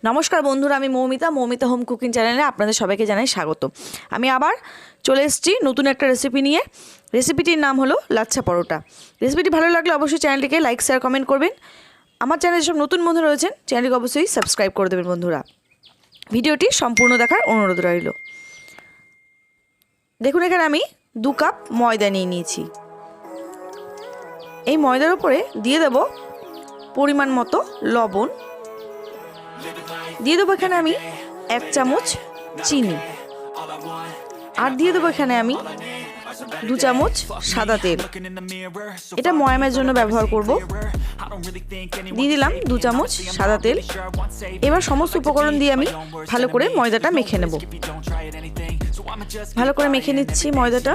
নমস্কার বন্ধুরা, আমি মৌমিতা হোম কুকিং চ্যানেলে আপনাদের সবাইকে জানাই স্বাগত। আমি আবার চলে এসেছি নতুন একটা রেসিপি নিয়ে। রেসিপিটির নাম হলো লাচ্ছা পরোটা। রেসিপিটি ভালো লাগলে অবশ্যই চ্যানেলটিকে লাইক শেয়ার কমেন্ট করবেন। আমার চ্যানেলে যেসব নতুন বন্ধু রয়েছেন চ্যানেলটিকে অবশ্যই সাবস্ক্রাইব করে দেবেন বন্ধুরা। ভিডিওটি সম্পূর্ণ দেখার অনুরোধ রইল। দেখুন, এখানে আমি 2 কাপ ময়দা নিয়ে নিয়েছি। এই ময়দার উপরে দিয়ে দেব পরিমাণ মতো লবণ, দিয়ে দেবো এখানে আমি 1 চামচ চিনি, আর দিয়ে দেবো এখানে আমি 2 চামচ সাদা তেল। এটা ময়ামের জন্য ব্যবহার করব। দিয়ে দিলাম 2 চামচ সাদা তেল। এবার সমস্ত উপকরণ দিয়ে আমি ভালো করে ময়দাটা মেখে নেব। ভালো করে মেখে নিচ্ছি ময়দাটা।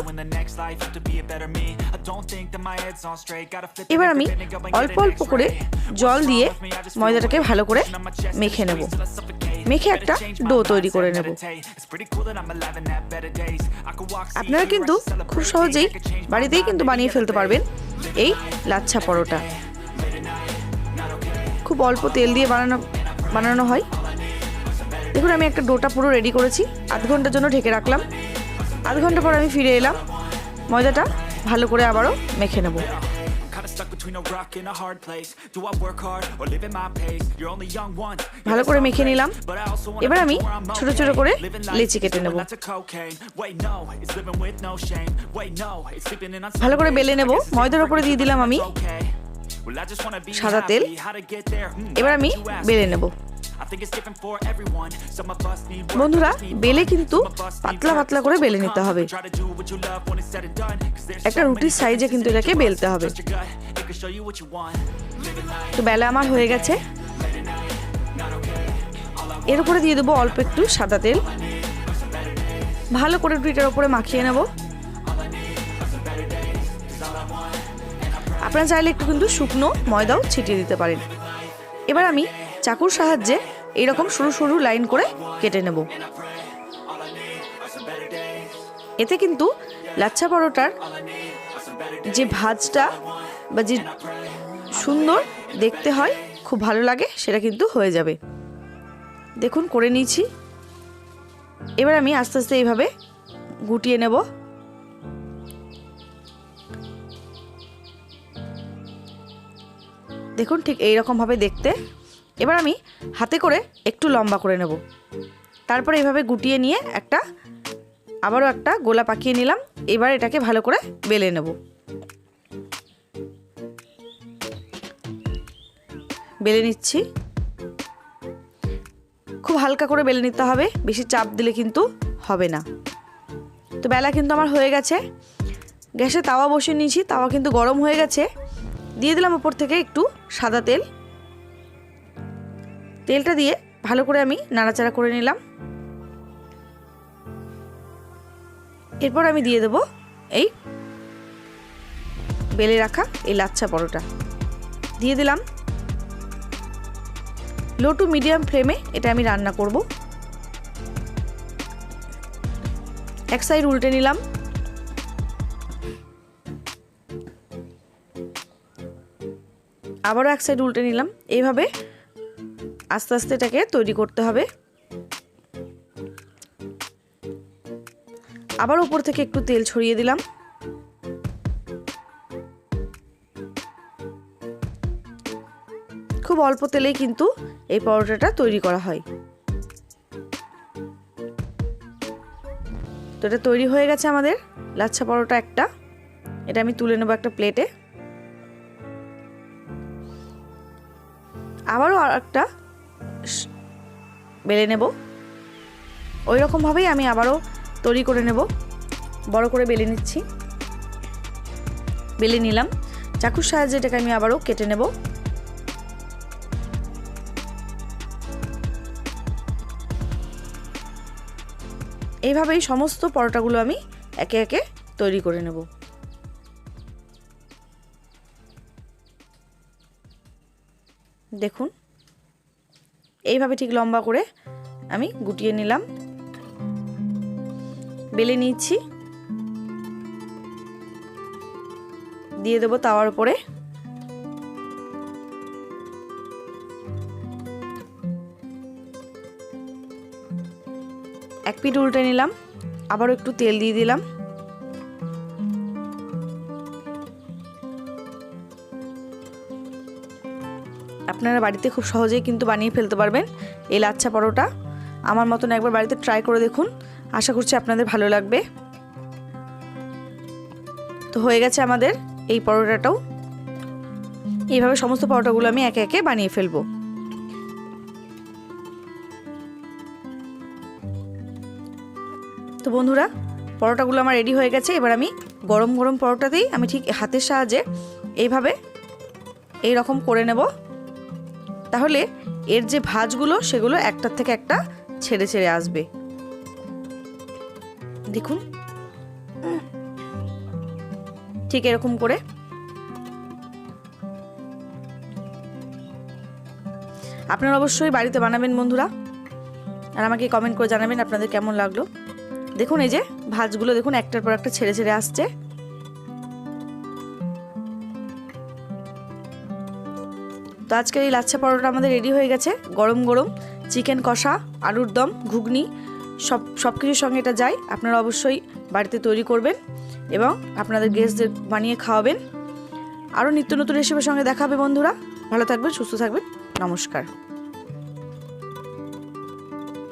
এবার আমি অল্প অল্প করে জল দিয়ে ময়দাটাকে ভালো করে মেখে নেব। মেখে একটা ডো তৈরি করে নেব। আপনারা কিন্তু খুব সহজেই বাড়িতেই কিন্তু বানিয়ে ফেলতে পারবেন এই লাচ্ছা পরোটা। খুব অল্প তেল দিয়ে বানানো হয়। দেখুন, আমি একটা ডোটা পুরো রেডি করেছি। আধ ঘন্টার জন্য ঢেকে রাখলাম। আধ ঘন্টা পর আমি ফিরে এলাম। ময়দাটা ভালো করে আবারও মেখে নেব। ভালো করে মেখে নিলাম। এবার আমি ছোট ছোট করে লেচি কেটে নেব। ভালো করে বেলে নেব। ময়দার উপরে দিয়ে দিলাম আমি সাদা তেল। এবার আমি বেলে নেব। বন্ধুরা, বেলে কিন্তু পাতলা পাতলা করে বেলে নিতে হবে। একটা রুটির সাইজে কিন্তু এটাকে বেলতে হবে। তো বেলা আমার হয়ে গেছে। এর উপরে দিয়ে দেবো অল্প একটু সাদা তেল। ভালো করে রুটিটার উপরে মাখিয়ে নেব। আপনারা চাইলে একটু কিন্তু শুকনো ময়দাও ছিটিয়ে দিতে পারেন। এবার আমি চাকুর সাহায্যে এইরকম সরু সরু লাইন করে কেটে নেব। এতে কিন্তু লাচ্ছা পরোটার যে ভাজটা বা যে সুন্দর দেখতে হয়, খুব ভালো লাগে, সেটা কিন্তু হয়ে যাবে। দেখুন, করে নিয়েছি। এবার আমি আস্তে আস্তে এইভাবে গুটিয়ে নেব। দেখুন, ঠিক এইরকমভাবে দেখতে। এবার আমি হাতে করে একটু লম্বা করে নেব। তারপরে এইভাবে গুটিয়ে নিয়ে আবারও একটা গোলা পাকিয়ে নিলাম। এবার এটাকে ভালো করে বেলে নেব। বেলে নিচ্ছি। খুব হালকা করে বেলে নিতে হবে, বেশি চাপ দিলে কিন্তু হবে না। তো বেলা কিন্তু আমার হয়ে গেছে। গ্যাসে তাওয়া বসিয়ে নিয়েছি। তাওয়া কিন্তু গরম হয়ে গেছে। দিয়ে দিলাম উপর থেকে একটু সাদা তেল। তেলটা দিয়ে ভালো করে আমি নাড়াচাড়া করে নিলাম। এরপর আমি দিয়ে দেব এই বেলে রাখা এই লাচ্ছা পরোটা। দিয়ে দিলাম। লো টু মিডিয়াম ফ্লেমে এটা আমি রান্না করব। এক সাইড উল্টে নিলাম। আবারও এক সাইড উল্টে নিলাম। এইভাবে আস্তে আস্তে এটাকে তৈরি করতে হবে। আবার উপর থেকে একটু তেল ছড়িয়ে দিলাম। খুব অল্প তেলেই কিন্তু এই পরোটাটা তৈরি করা হয়। তো এটা তৈরি হয়ে গেছে আমাদের লাচ্ছা পরোটা একটা। এটা আমি তুলে নেব একটা প্লেটে। আবারও একটা বেলে নেব। ওই রকমভাবেই আমি আবারও তৈরি করে নেব। বড় করে বেলে নিচ্ছি। বেলে নিলাম। চাকুর সাহায্যে এটাকে আমি আবারও কেটে নেব। এইভাবেই সমস্ত পরোটাগুলো আমি একে একে তৈরি করে নেব। দেখুন, এইভাবে ঠিক লম্বা করে আমি গুটিয়ে নিলাম। বেলে নিচ্ছি। দিয়ে দেবো তাওয়ার উপরে। এক পিঠ উল্টে নিলাম, আবারও একটু তেল দিয়ে দিলাম। আপনারা বাড়িতে খুব সহজেই কিন্তু বানিয়ে ফেলতে পারবেন এই লাচ্ছা পরোটা। আমার মতন একবার বাড়িতে ট্রাই করে দেখুন, আশা করছি আপনাদের ভালো লাগবে। তো হয়ে গেছে আমাদের এই পরোটাটাও। এইভাবে সমস্ত পরোটাগুলো আমি একে একে বানিয়ে ফেলবো। তো বন্ধুরা, পরোটাগুলো আমার রেডি হয়ে গেছে। এবার আমি গরম গরম পরোটাতেই আমি ঠিক হাতের সাহায্যে এইভাবে এই রকম করে নেব। তাহলে এর যে ভাঁজগুলো সেগুলো একটার থেকে একটা ছেড়ে ছেড়ে আসবে। দেখুন, ঠিক এরকম করে। আপনারা অবশ্যই বাড়িতে বানাবেন বন্ধুরা, আর আমাকে কমেন্ট করে জানাবেন আপনাদের কেমন লাগলো। দেখুন এই যে ভাঁজগুলো দেখুন একটার পর একটা ছেড়ে ছেড়ে আসছে। তো আজকের এই লাচ্ছা পরোটা আমাদের রেডি হয়ে গেছে। গরম গরম চিকেন কষা, আলুর দম, ঘুগনি সব কিছুর সঙ্গে এটা যায়। আপনারা অবশ্যই বাড়িতে তৈরি করবেন এবং আপনাদের গেস্টদের বানিয়ে খাওয়াবেন। আরও নিত্য নতুন রেসিপির সঙ্গে দেখা হবে বন্ধুরা। ভালো থাকবেন, সুস্থ থাকবেন, নমস্কার।